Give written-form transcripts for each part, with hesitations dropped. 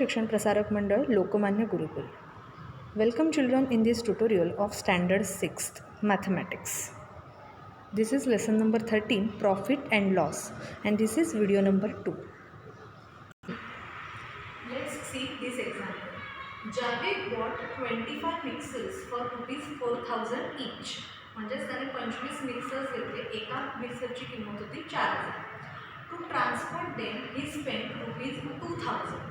शिक्षण Prasarak Mandal Lokmanya Gurukul. Welcome children in this tutorial of standard 6th mathematics. This is lesson number 13 profit and loss, and this is video number 2. Let's see this example. Javed bought 25 mixers for rupees 4,000 each. म्हणजे त्याने 25 mixers घेतले. एका मिक्सरची किंमत होती 4,000. To transport them he spent rupees 2,000.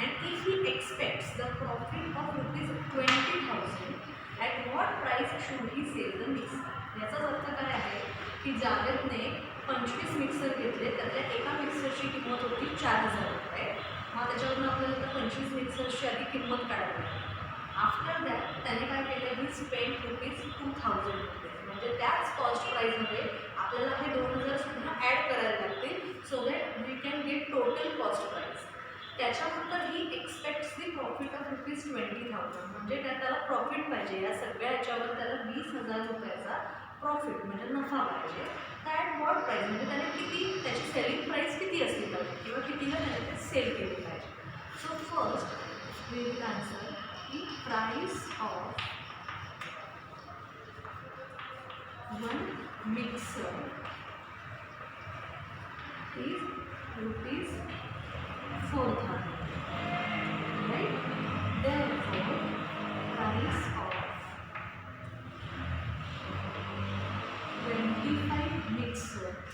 And if he expects the profit of rupees 20,000, at what price should he sell the mixer? याचाच अर्थ काय आहे की जावेदने 25 मिक्सर घेतले. त्यातल्या एका मिक्सरची किंमत होती 4,000 रुपये. मग त्याच्यावरून आपल्याला 25 मिक्सरची आधी किंमत काढावी. आफ्टर दॅट त्याने काय केलं, ही स्पेंड रुपीज 2,000 रुपये. म्हणजे त्याच कॉस्ट प्राईजमध्ये आपल्याला हे 2,000 सुद्धा ॲड करायला लागतील, so that we can get total cost price. त्याच्यानंतर he expects the profit of rupees 20,000. म्हणजे त्याला प्रॉफिट पाहिजे. या सगळ्या ह्याच्यावर त्याला 20,000 रुपयाचा प्रॉफिट म्हणजे नफा पाहिजे. ॲट वॉट प्राईस म्हणजे त्याने किती, त्याची सेलिंग प्राईस किती असली पाहिजे किंवा कितीला त्याने ते सेल केली पाहिजे. So first we will answer की price of one mixer is rupees 4,000, right? Therefore, price of 25 mixers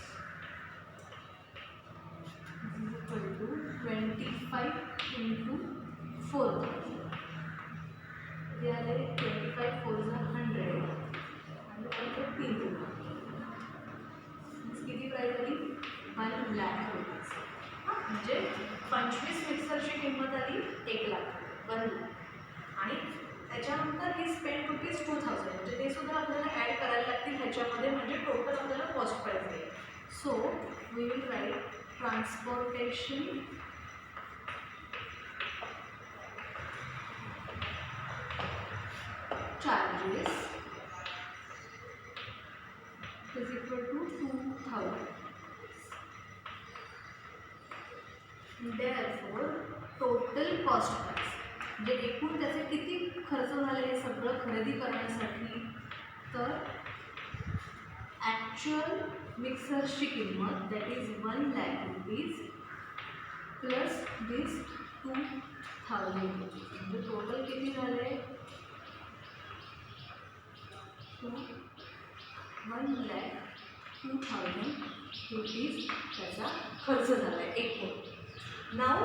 is equal to 25 into 4,000. हे आले 25 4 100 आणि 3 किती प्राईस आली 1 लाख रुपीज. म्हणजे 25 मिक्सरची किंमत आली 1 लाख 1 लाख आणि त्याच्यानंतर ही स्पेंड रुपीज 2,000. म्हणजे ते सुद्धा आपल्याला ॲड करायला लागतील ह्याच्यामध्ये. म्हणजे टोटल आपल्याला कॉस्ट प्राईस येईल. So we will write transportation charges is equal to 2,000. Therefore, total cost price म्हणजे एकूण त्याचे किती खर्च झाले हे सगळं खरेदी करण्यासाठी, तर ॲक्च्युअल मिक्सरची किंमत that is 1 lakh rupees plus this 2,000 rupees. म्हणजे टोटल किती झाले 1,02,000 रुपीज त्याचा खर्च झाला आहे एकूण. Now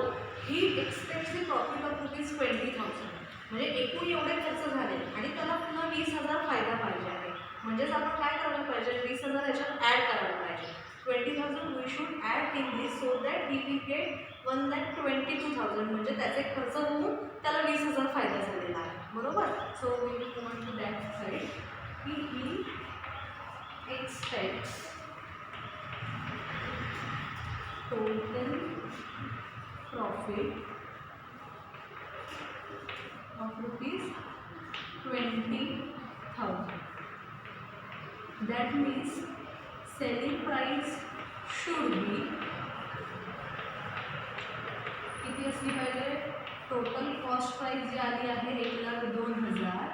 he expects the profit of rupees 20,000. म्हणजे एकूण एवढे खर्च झाले आणि त्याला पुन्हा 20,000 फायदा पाहिजे आहे. म्हणजेच आपण काय करायला पाहिजे, 20,000 ह्याच्यात ॲड करायला पाहिजे. 20,000 we should add in this so that he will get 1,22,000. म्हणजे त्याचे खर्च होऊन त्याला 20,000 फायदा झालेला आहे. बरोबर. So we will go on to that side की he expects total profit of rupees 20,000. That means selling price should be किती असली पाहिजे, टोटल कॉस्ट प्राइस जी आली आहे 1,02,000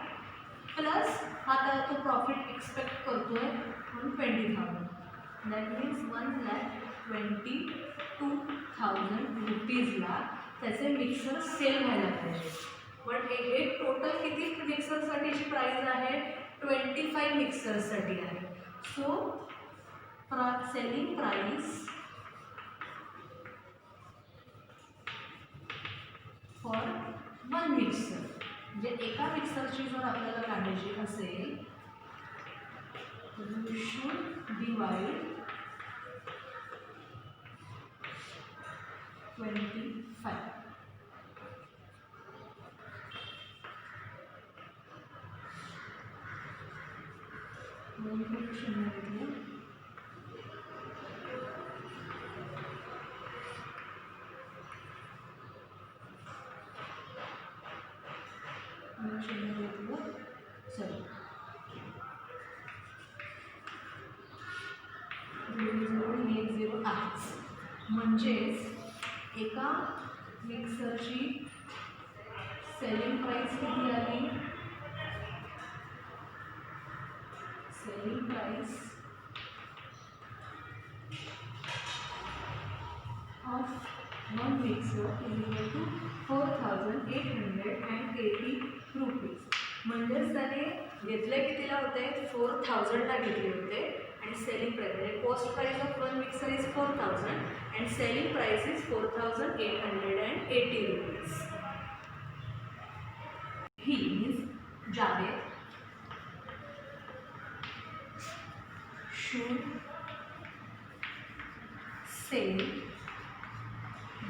प्लस आता तो प्रॉफिट एक्सपेक्ट करतोय म्हणून 20,000. दॅट मीन्स 1,22,000 रुपीजला त्याचे मिक्सर सेल व्हायला पाहिजे. पण एक टोटल किती मिक्सरसाठीची प्राईस आहे 25 मिक्सरसाठी आहे. So selling price for one mixer म्हणजे एका मिक्सरची जर आपल्याला काढायची असेल तर वी शुड डिवाइड 25. सॉरी 0 आहेच. म्हणजेच एका मिक्सरची सेलिंग प्राइस किती आली, selling price of one mixer is equal to 4880 rupees. म्हणजेच त्याने घेतले कितीला होते, 4000ला घेतले होते आणि सेलिंग प्राइस म्हणजे cost price of one mixer is 4000 and selling price is 4880 rupees. He means Javed should sell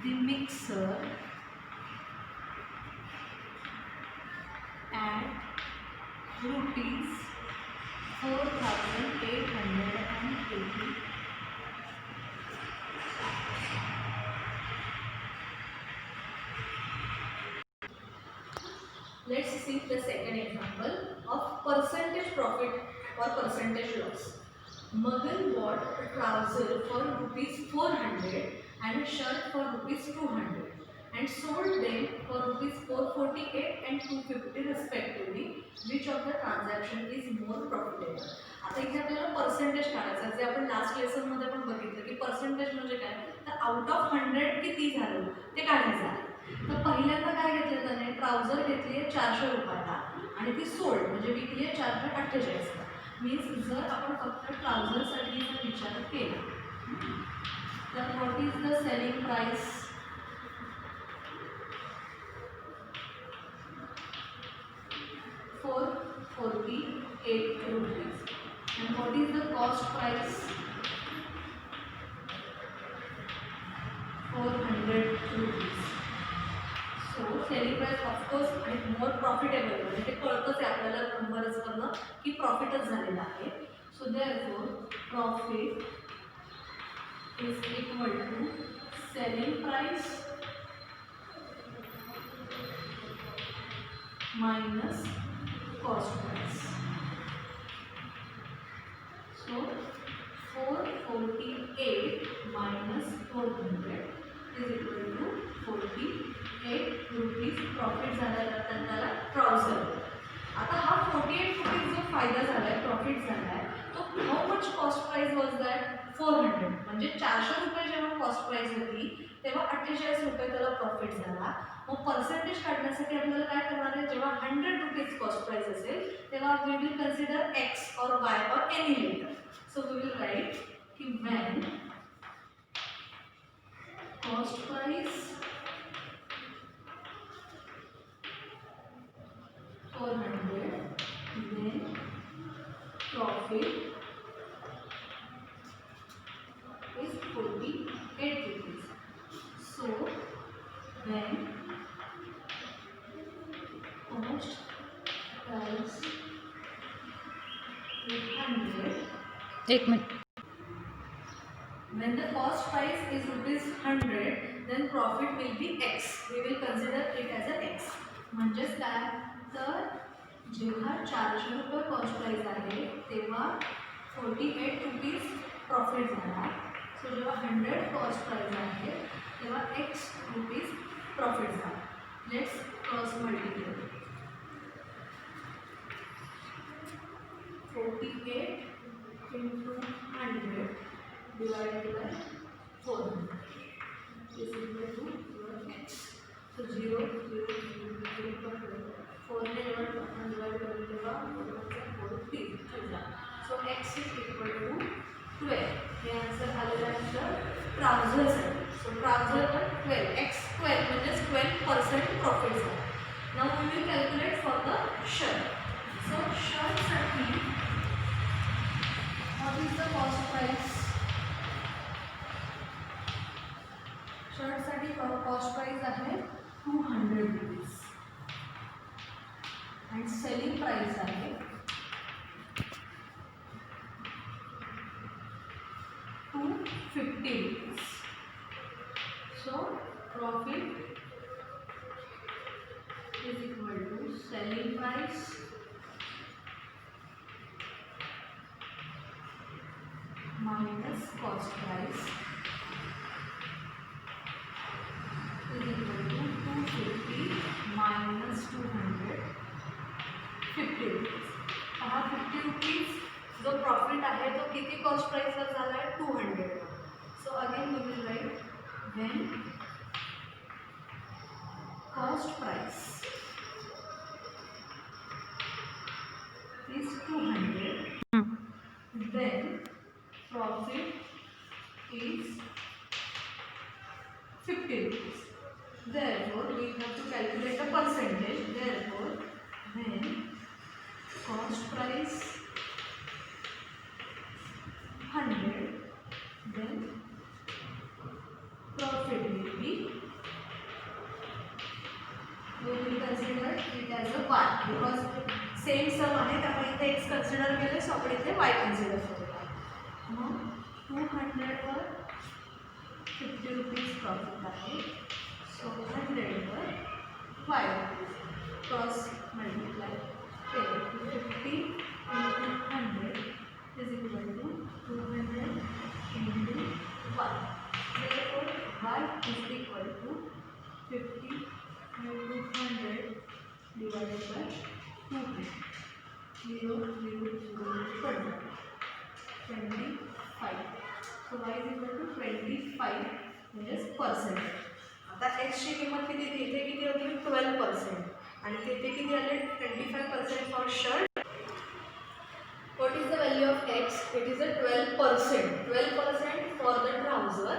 the mixer at rupees 4880. Let's see the second example of percentage profit or percentage loss. Magan bought a trouser for rupees 400 and a shirt for rupees 200 and sold them for rupees 448 and 250 respectively. Which of the transaction is more profitable? आता इथे आपल्याला percentage काढायचं आहे. जे आपण last lesson मध्ये पण बघितलं की पर्सेंटेज म्हणजे काय, तर आउट ऑफ 100 किती झालं ते काढायचं आहे. तर पहिल्यांदा काय घेतलं त्याने, ट्राउझर घेतली आहे 400 रुपयाला आणि ती सोल्ड म्हणजे विकली आहे 448ला. मीन्स जर आपण फक्त ट्राउझरसाठी जर विचार केला तर what is the selling price, 448 rupees. And what is the cost price, 400 rupees. So selling price of course is more profitable. म्हणजे ते कळतच आहे आपल्याला नंबर्स वरनं की प्रॉफिटच झालेला आहे. सो therefore profit is equal to selling price minus cost price. So 448 minus 400 is equal to 48 rupees profit झाला त्याला ट्राउझर. आता हा 48 रुपीज जो फायदा झाला आहे, प्रॉफिट झाला आहे, तो how much cost price was that, 400. म्हणजे 400 रुपये जेव्हा कॉस्ट प्राइस होती तेव्हा 48 रुपये त्याला प्रॉफिट झाला. मग पर्सेंटेज काढण्यासाठी आपल्याला काय करणार आहे, जेव्हा 100 रुपीज कॉस्ट प्राइस असेल तेव्हा वी विल कन्सिडर एक्स और वाय और any letter. So we will write की when cost price 400 then profit is 48 rupees. So when cost price is 100, एक minute. when the cost price is rupees 100 then profit will be x. We will consider it as a x. म्हणजेच काय, तर जेव्हा 400 रुपये cost price आहे तेव्हा 48 rupees profit झाला. सो जेव्हा 100 कॉस्ट प्राइस आहे तेव्हा x रुपीज प्रॉफिट झाला. Let's cross multiply. 48 into 100 divided by 400 is equal to your x. So 0, 0, 0, 0, 4 ने divide करेगा 4 So x is equal to 12. हे आन्सर आलेला आहे ट्राउझरसाठी. सो ट्राउझरवर 12 x 12 म्हणजे 12% प्रॉफिट झाला. Now we will calculate for the shirt. So शर्टसाठी what is the cost price? शर्टसाठी cost price आहे 200 रुपीज and selling price आहे 250 rupees. So profit is equal to selling price minus cost price is equal to 250 minus 200 50 rupees. हा 50 rupees जो profit आहे तो किती cost प्राईसवर झाला आहे 200. So again we will write when cost price is 200, then profit is 50 rupees. Therefore, we have to calculate the percentage. Therefore, when cost price 100, then profit will be, we will consider it as a y because same sum आहे त्यामुळे इथे x consider केले सो आपण इथे y consider करूया. मग 200 वर 50 rupees profit आहे. सो 100 वर y rupees cross multiply केले 50 into 100 is equal to 200 into y. Therefore y is equal to 50 into 100 divided by 200. 0, 0, 0, 25. So y is equal to 25 म्हणजेच पर्सेंटेज. आता एक्सची किंमत किती ती इथे किती होती 12% आणि तिथे किती आले 25% for shirt. What is the value of x? It is a 12%. 12% for the trouser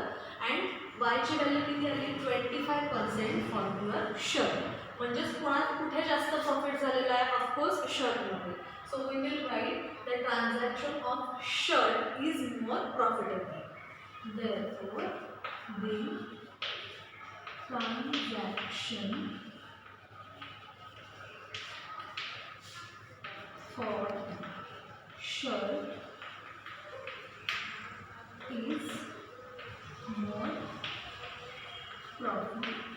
and y ची व्हॅल्यू किती आली 25% for your shirt. म्हणजेच कुठे जास्त प्रॉफिट झालेला आहे ऑफकोर्स शर्टमध्ये. So we will write the transaction of shirt is more profitable. Therefore, the transaction for shirt is more profitable.